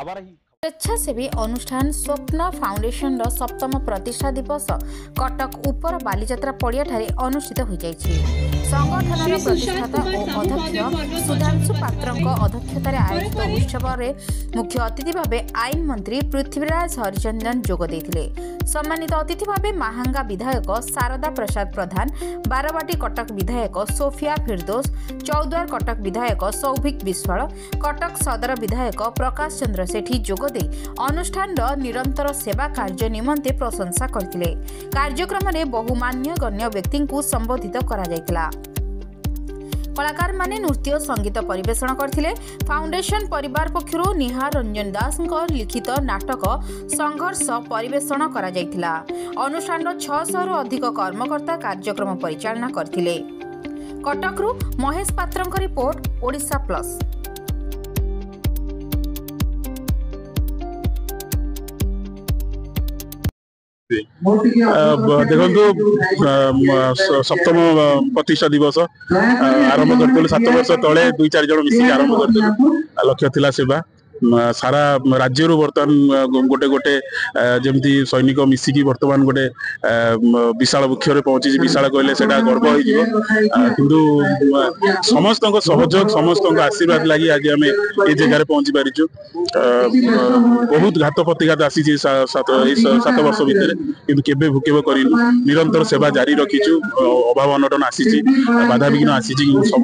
स्वेच्छासेवी अनुष्ठान स्वप्न फाउंडेशन सप्तम प्रतिष्ठा दिवस कटक उपर बालीजात्रा पड़िया अनुष्ठित हो संगठन प्रतिष्ठाता और अध्यक्ष सुधांशु पात्र अध्यक्षतार आयोजित उत्सव में मुख्य अतिथि भाव आईन मंत्री पृथ्वीराज हरिचंदन जोग देथिले। सम्मानित अतिथि भाव महांगा विधायक शारदा प्रसाद प्रधान, बारवाटी कटक विधायक सोफिया फिरदोस, चौद्वार कटक विधायक सौभिक विश्वाल, कटक सदर विधायक प्रकाश चंद्र सेठी जोग अनुष्ठान निरंतर सेवा कार्य निमंते प्रशंसा करथिले। कार्यक्रम में बहु मान्यगण्य व्यक्ति को संबोधित करा जायतिला। कलाकार माने नृत्य संगीत परिवेषण करथिले। फाउंडेशन परिवार पक्षरु निहार रंजन दास लिखित नाटक संघर्ष परिवेषण करा जायतिला। अनुष्ठान 600 रु अधिक कर्मकर्ता कार्यक्रम परिचालना करथिले। कटकरू महेश पात्रଙ୍କ रिपोर्ट, ओडिशा प्लस। देखो सप्तम प्रतिष्ठा दिवस आरंभ करते 7 वर्ष तले 2-4 जन मिसिक आरंभ करते। लक्ष्य थिला सेवा सारा राज्य बर्तमान गोटे गोटे जमती सैनिक मिसिकी बर्तमान गोटे विशाल वृक्ष पहुंची। विशाल कहले सेटा गर्व किंतु समस्त सहयोग समस्त आशीर्वाद लगी आज आम ये जगह पहुंची पारिचु। बहुत घात प्रतिघात आसी 7 वर्ष भितर किंतु केबे भूकेब कर निरंतर सेवा जारी रखीचु। अभाव अनटन आसी बाधा विघ्न आसी सब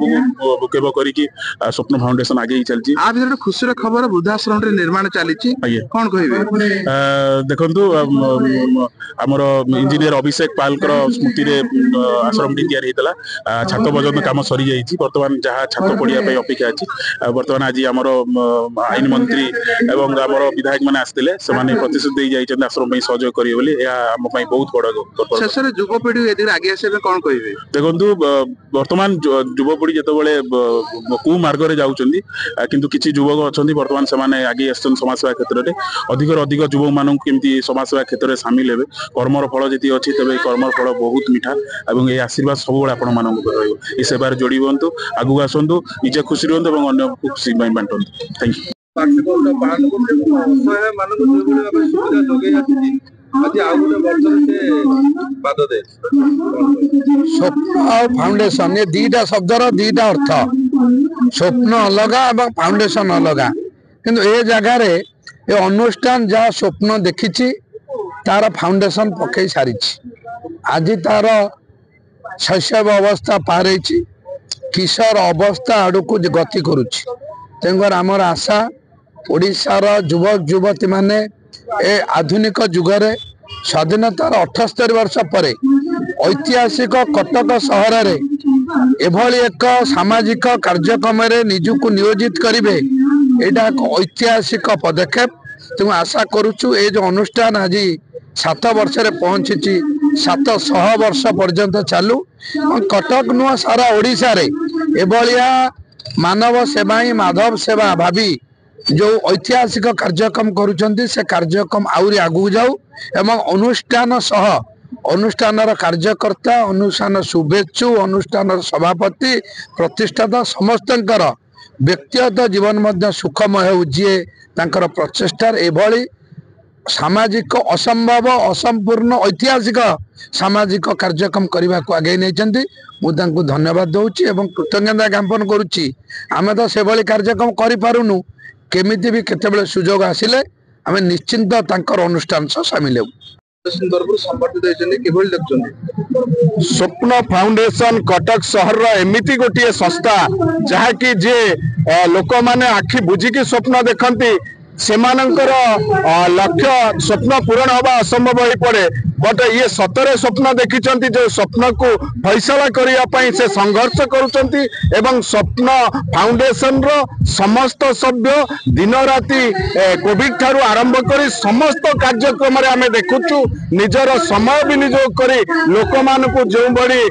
भूकेब करके स्वप्न फाउंडेशन आगे चलती। खुशी खबर वृद्धाश्रम निर्माण चली कौन कहे देखु आमर इंजीनियर अभिषेक पाल स्मृति आश्रम टी या छात पर्यटन कम सरी जाइए। बर्तमान जहाँ छात पड़िया अपेक्षा अच्छी बर्तमान आज आमर आईन मंत्री एवं आमर विधायक मैंने आसते से प्रतिश्रुति दे जाइए आश्रम सहयोग करेंगे। आम बहुत बड़ शेष युवपीढ़ी आगे आसे कौन कहे देखु बर्तमान युवपीढ़ी जिते कु मार्ग में जाऊँगी किंतु किसी युवक अच्छा बर्तमान से आगे आसन समाजसेवा क्षेत्र में अधिक युवक मान केमती समाजसेवा क्षेत्र में सामिल हे। कर्मर फल जी अच्छी तेज कर्मर फल बहुत मीठा और ये आशीर्वाद सब आप सेवार जोड़ी हूँ। आगू आसतु निजे खुशी रुहतु और अन्य खुशी बांटू। Thank you. स्वप्न फाउंडेशन ये दीटा शब्दर दीटा अर्थ। स्वप्न अलग और फाउंडेशन अलग किंतु ए जगार ये अनुष्ठान जहाँ स्वप्न देखी तार फाउंडेशन पकई सारी आज तार शैशव अवस्था पार किशोर अवस्था आड़ को गति करुच्ची। तेणुकर आमर आशा ओडिशार युवक युवती माने ए आधुनिक जुगरे स्वाधीनतार 78 वर्ष पर ऐतिहासिक कटक सहर में एभली एक सामाजिक कार्यक्रम निजुक नियोजित करेंगे। यहाँ एक ऐतिहासिक पदक्षेप। तेणु आशा करुचु ये जो अनुष्ठान आज 7 वर्ष पहुंची 700 वर्ष पर्यंत चालू। कटक नुआ सारा ओडिशा रे एभलिया मानव सेवा ही माधव सेवा भावी जो ऐतिहासिक कार्यक्रम करुछंती से कार्यक्रम आउरी आगू जाऊ एवं अनुष्ठान सह अनुष्ठान कार्यकर्ता अनुष्ठान शुभेच्छु अनुष्ठान सभापति प्रतिष्ठाता समस्त व्यक्तिगत जीवन मध्य सुखमय हो जी तांकर प्रचेष्टार एभली सामाजिक असंभव असंपूर्ण ऐतिहासिक सामाजिक कार्यक्रम करने को आगे नहीं मुझे धन्यवाद दूची एवं कृतज्ञता ज्ञापन करुच्ची। आम तो से भली कार्यक्रम करूँ केमिति भी केते सुजोग आसिले आम निश्चिंत तांकर अनुष्ठान सह सामिल हो। स्वप्न फाउंडेशन कटक सहर एमिति गोटे संस्था जहाँकि जे लोक माने आखि बुझिकी स्वप्न देखती सेमानंकर लक्ष्य स्वप्न पूरण हवा असंभव हो पड़े बट ये सतरे स्वप्न देखिचंती जो स्वप्न को फैसला करने से संघर्ष करुचंती एवं स्वप्न फाउंडेशन रो समस्त सभ्य दिन राति कोविड ठारू आरंभ करी समस्त कार्यक्रम रे आमे देखुचु निजर समय विनियोग करी लोक मानकु जो बड़ी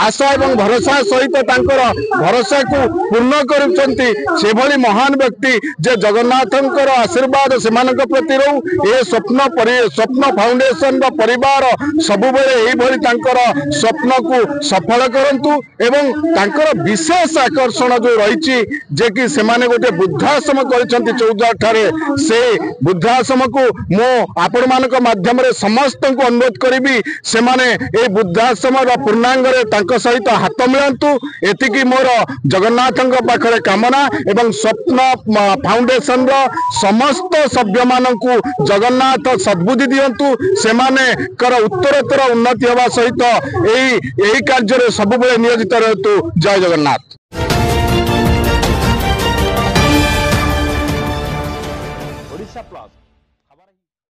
आशा एवं भरोसा सहित तांकर भरोसा को पूर्ण करुचंती से भली महान व्यक्ति जे जगन्नाथंकर आशीर्वाद सेमानक प्रति रहू। ए स्वप्न फाउंडेशन परिवार सबुबेले एइभଳି तांकर स्वप्न को सफल करंतु एवं तांकर विशेष आकर्षण जो रही जे कि सेमाने गोटे वृद्धाश्रम करिसंती चौदार ठारे से वृद्धाश्रम को मो आपण मानक माध्यम रे समस्त को अनुरोध करी सेमाने ए वृद्धाश्रम पूर्णांग रे तांक सहित हाथ मिलंतु एतिकी मोर जगन्नाथ पाखरे कामना एवं स्वप्न फाउंडेशन रो समस्त सभ्य मानकु जगन्नाथ सद्बुद्धि दियंतु सेमाने कर उत्तरोत्तर उन्नति होगा सहित यही कार्य सब नियोजित रहतु। जय जगन्नाथ।